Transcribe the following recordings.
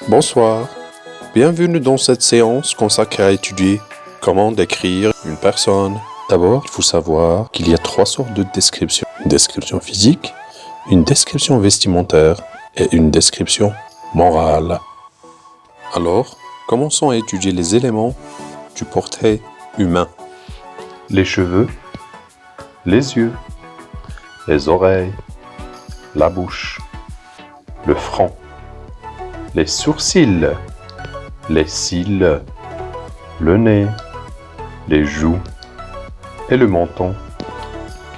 Bonsoir, bienvenue dans cette séance consacrée à étudier comment décrire une personne. D'abord, il faut savoir qu'il y a 3 sortes de descriptions. Une description physique, une description vestimentaire et une description morale. Alors, commençons à étudier les éléments du portrait humain. Les cheveux, les yeux, les oreilles, la bouche, le front, les sourcils, les cils, le nez, les joues et le menton.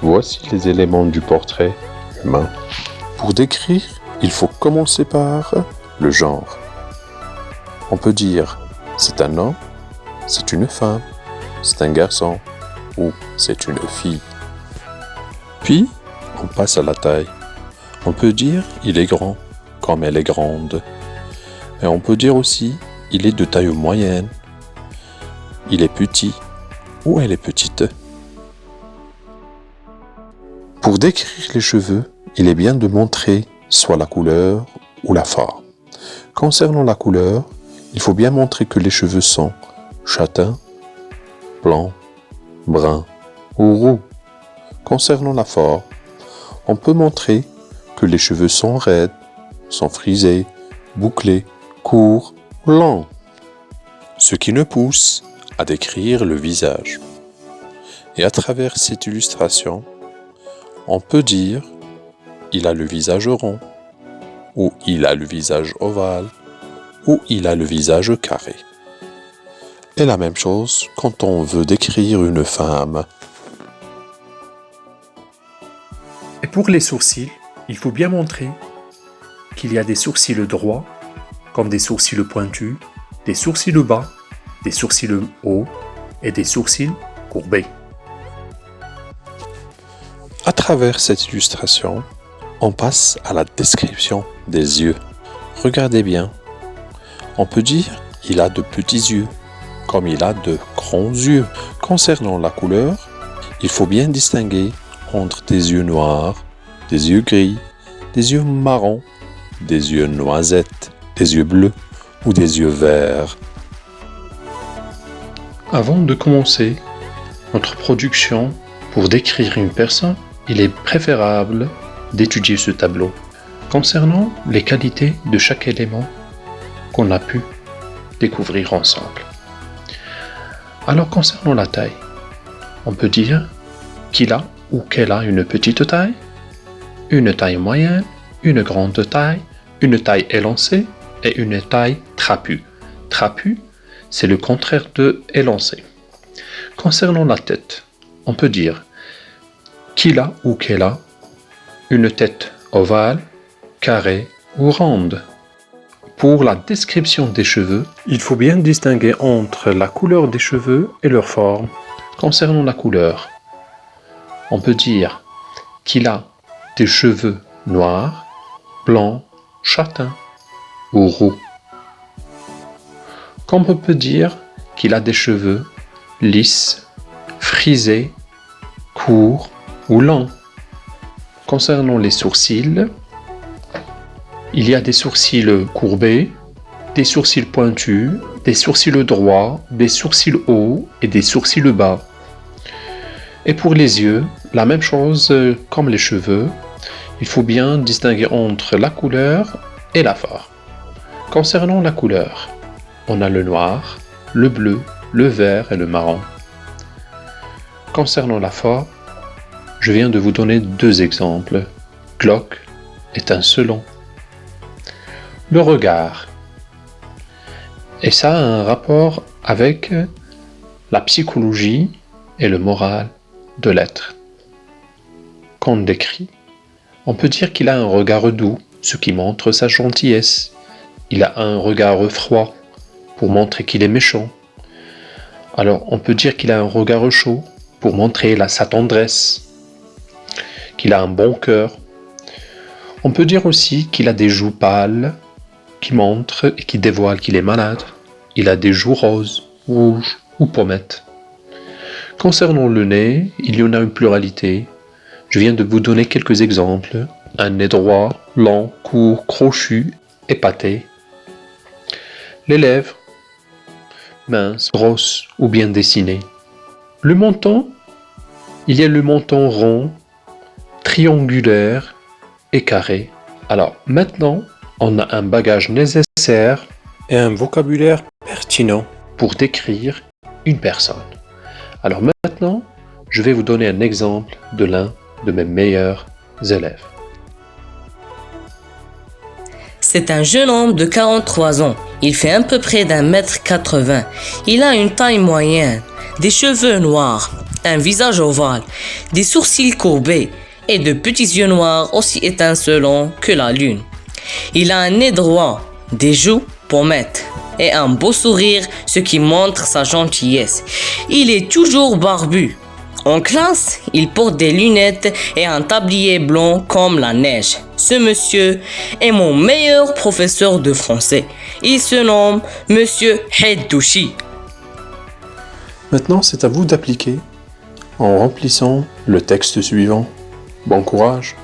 Voici les éléments du portrait humain. Pour décrire, il faut commencer par le genre. On peut dire c'est un homme, c'est une femme, c'est un garçon ou c'est une fille. Puis, on passe à la taille. On peut dire il est grand, comme elle est grande. Et on peut dire aussi, il est de taille moyenne, il est petit ou elle est petite. Pour décrire les cheveux, il est bien de montrer soit la couleur ou la forme. Concernant la couleur, il faut bien montrer que les cheveux sont châtains, blancs, bruns ou roux. Concernant la forme, on peut montrer que les cheveux sont raides, sont frisés, bouclés, court, lent, ce qui nous pousse à décrire le visage. Et à travers cette illustration, on peut dire il a le visage rond, ou il a le visage ovale, ou il a le visage carré. Et la même chose quand on veut décrire une femme. Et pour les sourcils, il faut bien montrer qu'il y a des sourcils droits, comme des sourcils pointus, des sourcils bas, des sourcils hauts et des sourcils courbés. À travers cette illustration, on passe à la description des yeux. Regardez bien. On peut dire il a de petits yeux, comme il a de grands yeux. Concernant la couleur, il faut bien distinguer entre des yeux noirs, des yeux gris, des yeux marrons, des yeux noisettes, des yeux bleus ou des yeux verts. Avant de commencer notre production pour décrire une personne, il est préférable d'étudier ce tableau concernant les qualités de chaque élément qu'on a pu découvrir ensemble. Alors concernant la taille, on peut dire qu'il a ou qu'elle a une petite taille, une taille moyenne, une grande taille, une taille élancée et une taille trapue. Trapue, c'est le contraire de élancé. Concernant la tête, on peut dire qu'il a ou qu'elle a une tête ovale, carrée ou ronde. Pour la description des cheveux, il faut bien distinguer entre la couleur des cheveux et leur forme. Concernant la couleur, on peut dire qu'il a des cheveux noirs, blancs, châtains ou roux. Comme on peut dire qu'il a des cheveux lisses, frisés, courts ou lents. Concernant les sourcils, il y a des sourcils courbés, des sourcils pointus, des sourcils droits, des sourcils hauts et des sourcils bas. Et pour les yeux, la même chose comme les cheveux, il faut bien distinguer entre la couleur et la forme. Concernant la couleur, on a le noir, le bleu, le vert et le marron. Concernant la forme, je viens de vous donner 2 exemples, glauque, étincelant. Le regard. Et ça a un rapport avec la psychologie et le moral de l'être. Quand on décrit, on peut dire qu'il a un regard doux, ce qui montre sa gentillesse. Il a un regard froid, pour montrer qu'il est méchant. Alors on peut dire qu'il a un regard chaud, pour montrer sa tendresse, qu'il a un bon cœur. On peut dire aussi qu'il a des joues pâles, qui montrent et qui dévoilent qu'il est malade. il a des joues roses, rouges ou pommettes. Concernant le nez, il y en a une pluralité. Je viens de vous donner quelques exemples. Un nez droit, long, court, crochu, épaté. Les lèvres, minces, grosses ou bien dessinées. Le menton, il y a le menton rond, triangulaire et carré. Alors maintenant, on a un bagage nécessaire Et un vocabulaire pertinent. pour décrire une personne. Alors maintenant, je vais vous donner un exemple de l'un de mes meilleurs élèves. C'est un jeune homme de 43 ans. Il fait à peu près d'1,80 m. Il a une taille moyenne, des cheveux noirs, un visage ovale, des sourcils courbés et de petits yeux noirs aussi étincelants que la lune. Il a un nez droit, des joues pommettes et un beau sourire, ce qui montre sa gentillesse. Il est toujours barbu. En classe, il porte des lunettes et un tablier blanc comme la neige. Ce monsieur est mon meilleur professeur de français. Il se nomme Monsieur Hedouchi. Maintenant, c'est à vous d'appliquer en remplissant le texte suivant. Bon courage!